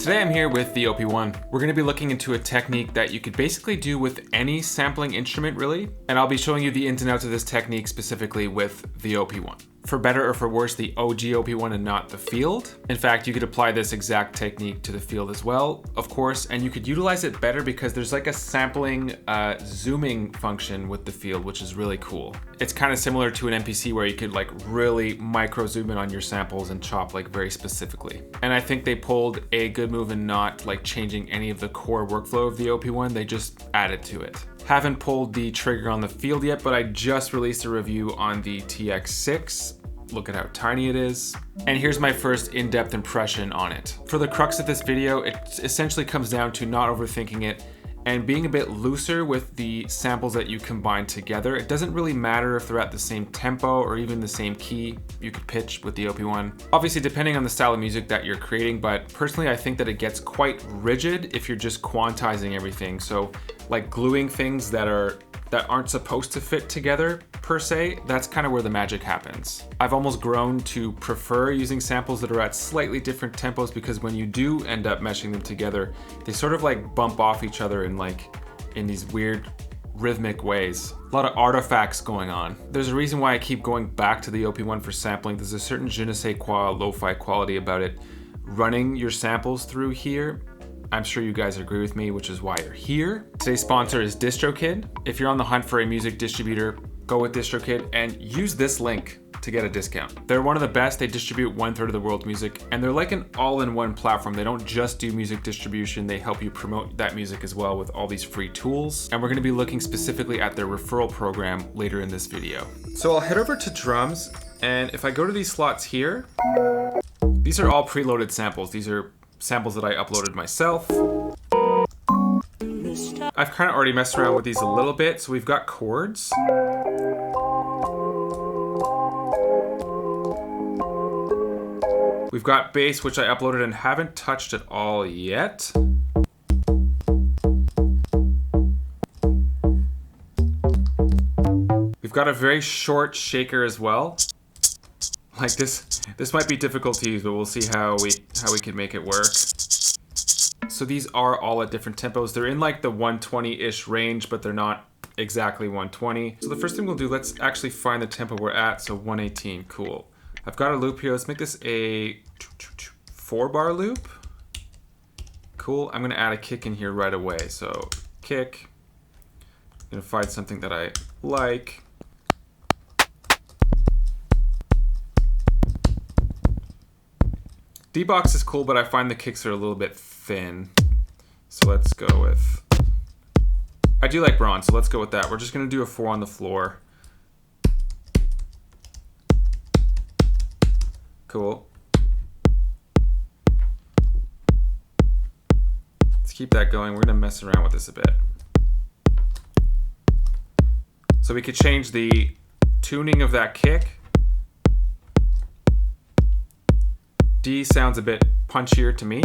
Today I'm here with the OP-1. We're going to be looking into a technique that you could basically do with any sampling instrument really, and I'll be showing you the ins and outs of this technique specifically with the OP-1. For better or for worse, the OG OP-1 and not the Field. In fact, you could apply this exact technique to the Field as well, of course, and you could utilize it better because there's like a sampling zooming function with the Field, which is really cool. It's kind of similar to an MPC where you could like really micro zoom in on your samples and chop like very specifically. And I think they pulled a good move in not like changing any of the core workflow of the OP-1, they just added to it. Haven't pulled the trigger on the Field yet, but I just released a review on the TX6. Look at how tiny it is. And here's my first in-depth impression on it. For the crux of this video, it essentially comes down to not overthinking it and being a bit looser with the samples that you combine together. It doesn't really matter if they're at the same tempo or even the same key you could pitch with the OP-1. Obviously, depending on the style of music that you're creating, but personally, I think that it gets quite rigid if you're just quantizing everything. So like gluing things that aren't supposed to fit together per se, that's kind of where the magic happens. I've almost grown to prefer using samples that are at slightly different tempos because when you do end up meshing them together, they sort of like bump off each other in these weird rhythmic ways. A lot of artifacts going on. There's a reason why I keep going back to the OP-1 for sampling. There's a certain je ne sais quoi lo-fi quality about it. Running your samples through here, I'm sure you guys agree with me, which is why you're here. Today's sponsor is DistroKid. If you're on the hunt for a music distributor, go with DistroKid and use this link to get a discount. They're one of the best. They distribute 1/3 of the world's music, and they're like an all-in-one platform. They don't just do music distribution, they help you promote that music as well with all these free tools. And we're gonna be looking specifically at their referral program later in this video. So I'll head over to drums, and if I go to these slots here, these are all preloaded samples. These are samples that I uploaded myself. I've kind of already messed around with these a little bit. So we've got chords. We've got bass, which I uploaded and haven't touched at all yet. We've got a very short shaker as well. Like this might be difficult to use, but we'll see how we can make it work. So these are all at different tempos. They're in like the 120-ish range, but they're not exactly 120. So the first thing we'll do, let's actually find the tempo we're at. So 118, cool. I've got a loop here. Let's make this a 4-bar loop. Cool, I'm gonna add a kick in here right away. So kick, I'm gonna find something that I like. D-box is cool, but I find the kicks are a little bit thin. So let's go with, I do like bronze, so let's go with that. We're just gonna do a 4 on the floor. Cool. Let's keep that going. We're gonna mess around with this a bit. So we could change the tuning of that kick. D sounds a bit punchier to me.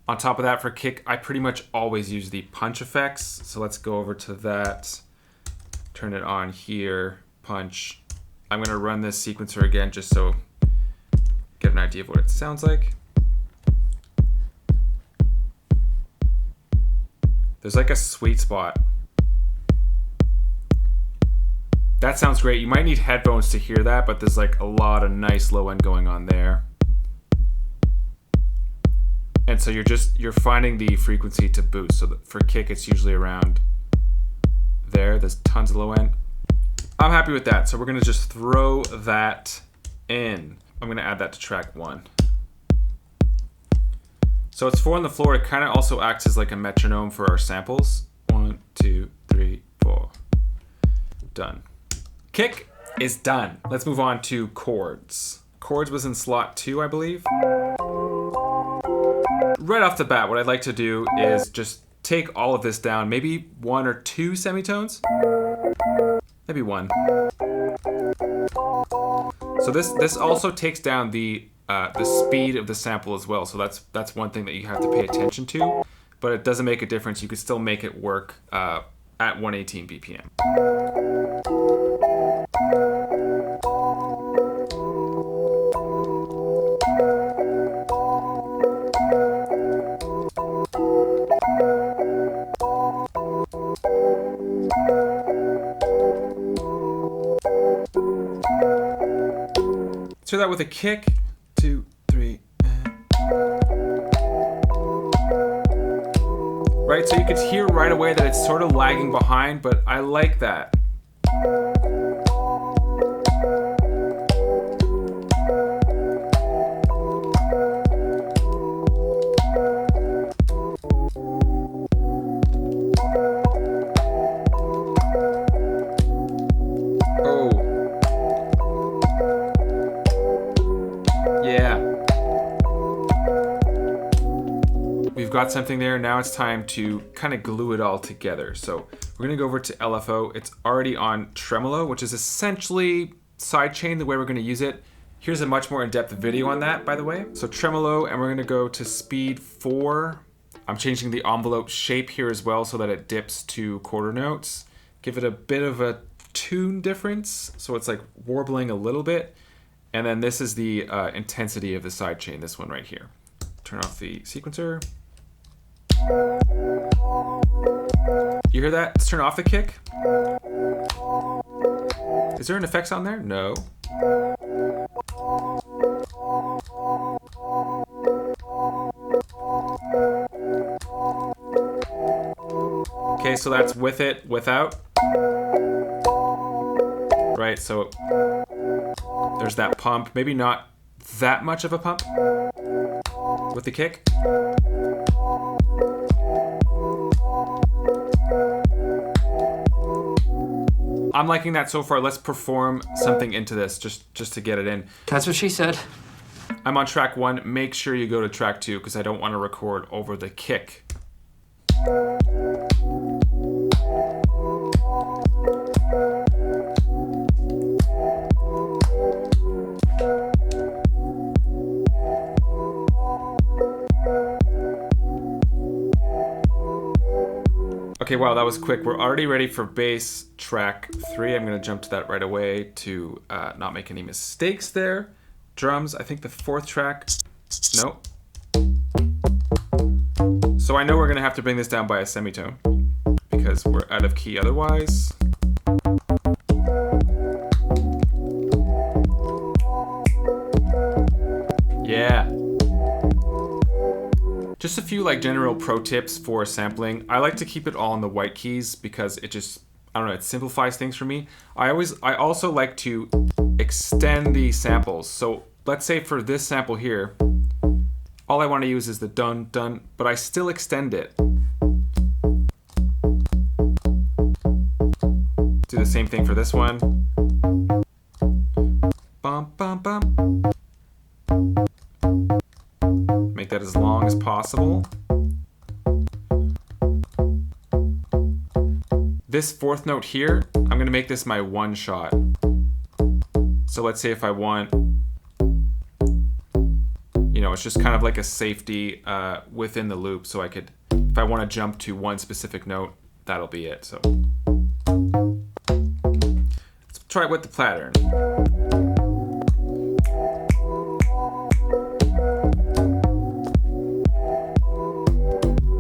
On top of that, for kick, I pretty much always use the punch effects. So let's go over to that, turn it on here, punch. I'm gonna run this sequencer again just so get an idea of what it sounds like. There's like a sweet spot. That sounds great. You might need headphones to hear that, but there's like a lot of nice low end going on there. And so you're finding the frequency to boost. So for kick, it's usually around there. There's tons of low end. I'm happy with that. So we're gonna just throw that in. I'm gonna add that to track 1. So it's 4 on the floor. It kind of also acts as like a metronome for our samples. 1, 2, 3, 4. Done. Kick is done. Let's move on to chords. Chords was in slot 2, I believe. Right off the bat, what I'd like to do is just take all of this down, maybe 1 or 2 semitones. Maybe 1. So this also takes down the speed of the sample as well. So that's one thing that you have to pay attention to, but it doesn't make a difference. You could still make it work at 118 BPM. that with a kick. 2, 3. Right, so you could hear right away that it's sort of lagging behind, but I like that. Got something there. Now it's time to kind of glue it all together. So we're gonna go over to LFO. It's already on Tremolo, which is essentially sidechain, the way we're gonna use it. Here's a much more in-depth video on that, by the way. So Tremolo, and we're gonna go to speed 4. I'm changing the envelope shape here as well so that it dips to quarter notes. Give it a bit of a tune difference, so it's like warbling a little bit. And then this is the intensity of the sidechain, this one right here. Turn off the sequencer. You hear that? Let's turn off the kick. Is there an effects on there? No. Okay, so that's with it, without. Right, so there's that pump. Maybe not that much of a pump with the kick. I'm liking that so far. Let's perform something into this just to get it in. That's what she said. I'm on track 1. Make sure you go to track 2 because I don't want to record over the kick. Okay, wow, that was quick. We're already ready for bass track 3. I'm gonna jump to that right away to not make any mistakes there. Drums, I think the 4th track. Nope. So I know we're gonna have to bring this down by a semitone because we're out of key otherwise. Yeah. Just a few like general pro tips for sampling. I like to keep it all in the white keys because it just, I don't know, it simplifies things for me. I also like to extend the samples. So let's say for this sample here, all I want to use is the dun dun, but I still extend it. Do the same thing for this one. Bum bum bum. Make that as long as possible. This 4th note here, I'm gonna make this my 1 shot. So let's say if I want, you know, it's just kind of like a safety within the loop. So I could, if I want to jump to one specific note, that'll be it. So let's try it with the pattern.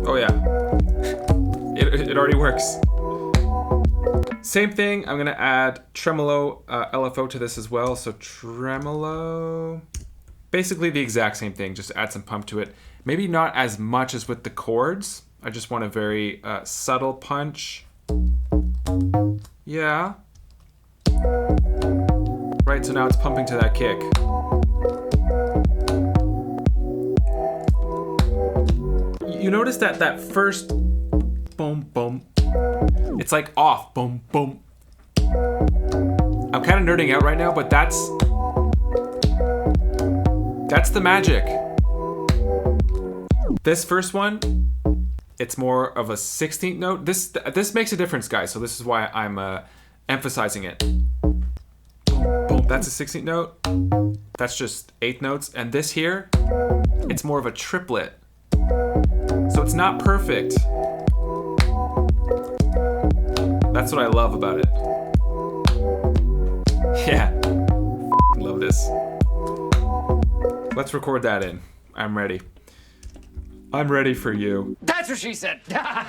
Oh yeah, it already works. Same thing, I'm gonna add Tremolo LFO to this as well. So Tremolo, basically the exact same thing, just add some pump to it. Maybe not as much as with the chords. I just want a very subtle punch. Yeah. Right, so now it's pumping to that kick. You notice that that first boom, boom, it's like off, boom, boom. I'm kind of nerding out right now, but that's the magic. This first one, it's more of a 16th note. This makes a difference, guys, so this is why I'm emphasizing it. Boom, boom, that's a 16th note. That's just 8 notes. And this here, it's more of a triplet. So it's not perfect. That's what I love about it. Yeah, love this. Let's record that in. I'm ready. I'm ready for you. That's what she said. Yeah.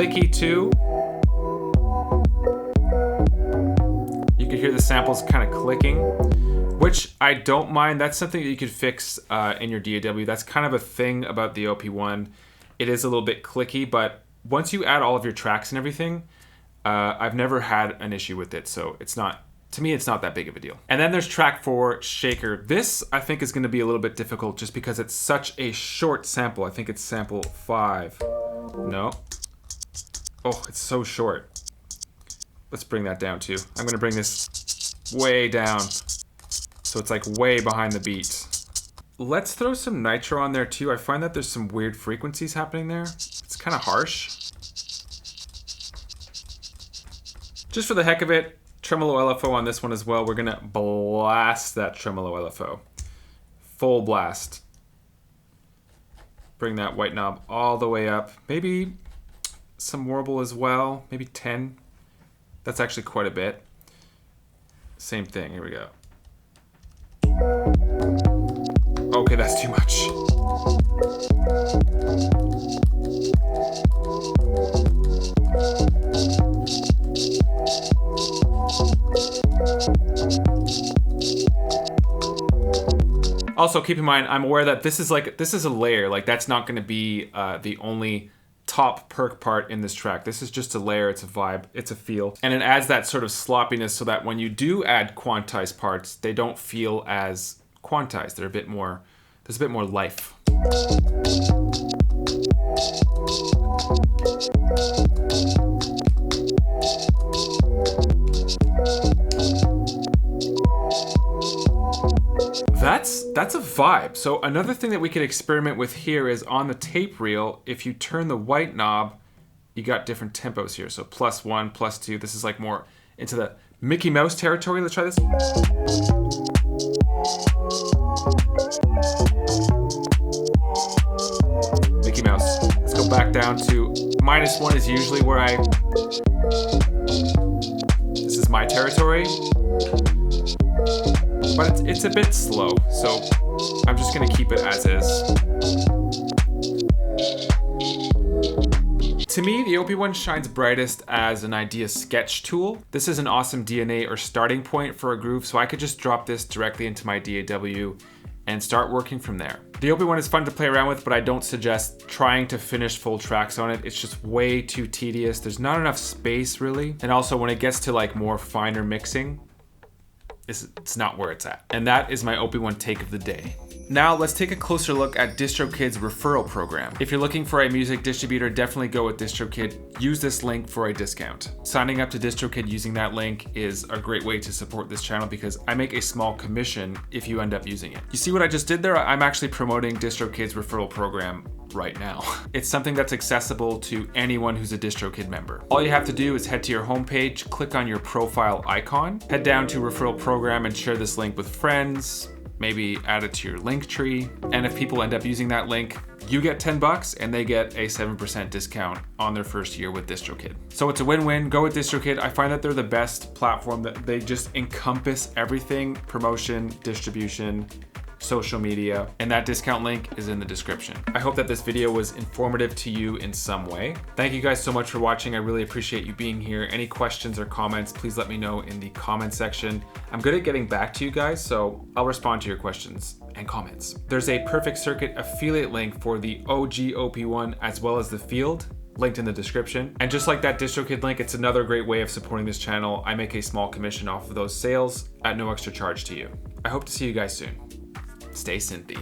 clicky too. You can hear the samples kind of clicking, which I don't mind. That's something that you could fix in your DAW. That's kind of a thing about the OP-1. It is a little bit clicky, but once you add all of your tracks and everything, I've never had an issue with it. So it's not, to me, it's not that big of a deal. And then there's track 4, Shaker. This I think is gonna be a little bit difficult just because it's such a short sample. I think it's sample 5. No. Oh, it's so short. Let's bring that down too. I'm gonna bring this way down, so it's like way behind the beat. Let's throw some nitro on there too. I find that there's some weird frequencies happening there. It's kind of harsh. Just for the heck of it, Tremolo LFO on this one as well. We're gonna blast that Tremolo LFO. Full blast. Bring that white knob all the way up. Maybe some warble as well, maybe 10. That's actually quite a bit. Same thing, here we go. Okay, that's too much. Also, keep in mind, I'm aware that this is a layer. Like, that's not going to be the only top perk part in this track. This is just a layer, it's a vibe, it's a feel. And it adds that sort of sloppiness so that when you do add quantized parts, they don't feel as quantized. They're a bit more, there's a bit more life. That's a vibe. So another thing that we could experiment with here is on the tape reel, if you turn the white knob, you got different tempos here. So +1, +2, this is like more into the Mickey Mouse territory. Let's try this. Mickey Mouse. Let's go back down to -1 is usually where this is my territory. But it's a bit slow, so I'm just gonna keep it as is. To me, the OP-1 shines brightest as an idea sketch tool. This is an awesome DNA or starting point for a groove, so I could just drop this directly into my DAW and start working from there. The OP-1 is fun to play around with, but I don't suggest trying to finish full tracks on it. It's just way too tedious. There's not enough space really. And also when it gets to like more finer mixing, it's not where it's at. And that is my OP-1 take of the day. Now let's take a closer look at DistroKid's referral program. If you're looking for a music distributor, definitely go with DistroKid. Use this link for a discount. Signing up to DistroKid using that link is a great way to support this channel because I make a small commission if you end up using it. You see what I just did there? I'm actually promoting DistroKid's referral program right now. It's something that's accessible to anyone who's a DistroKid member. All you have to do is head to your homepage, click on your profile icon, head down to referral program and share this link with friends, maybe add it to your link tree. And if people end up using that link, you get 10 bucks and they get a 7% discount on their first year with DistroKid. So it's a win-win. Go with DistroKid. I find that they're the best platform, that they just encompass everything: promotion, distribution, social media, and that discount link is in the description. I hope that this video was informative to you in some way. Thank you guys so much for watching. I really appreciate you being here. Any questions or comments, please let me know in the comment section. I'm good at getting back to you guys, so I'll respond to your questions and comments. There's a Perfect Circuit affiliate link for the OG OP-1 as well as the Field, linked in the description. And just like that DistroKid link, it's another great way of supporting this channel. I make a small commission off of those sales at no extra charge to you. I hope to see you guys soon. Stay synthy.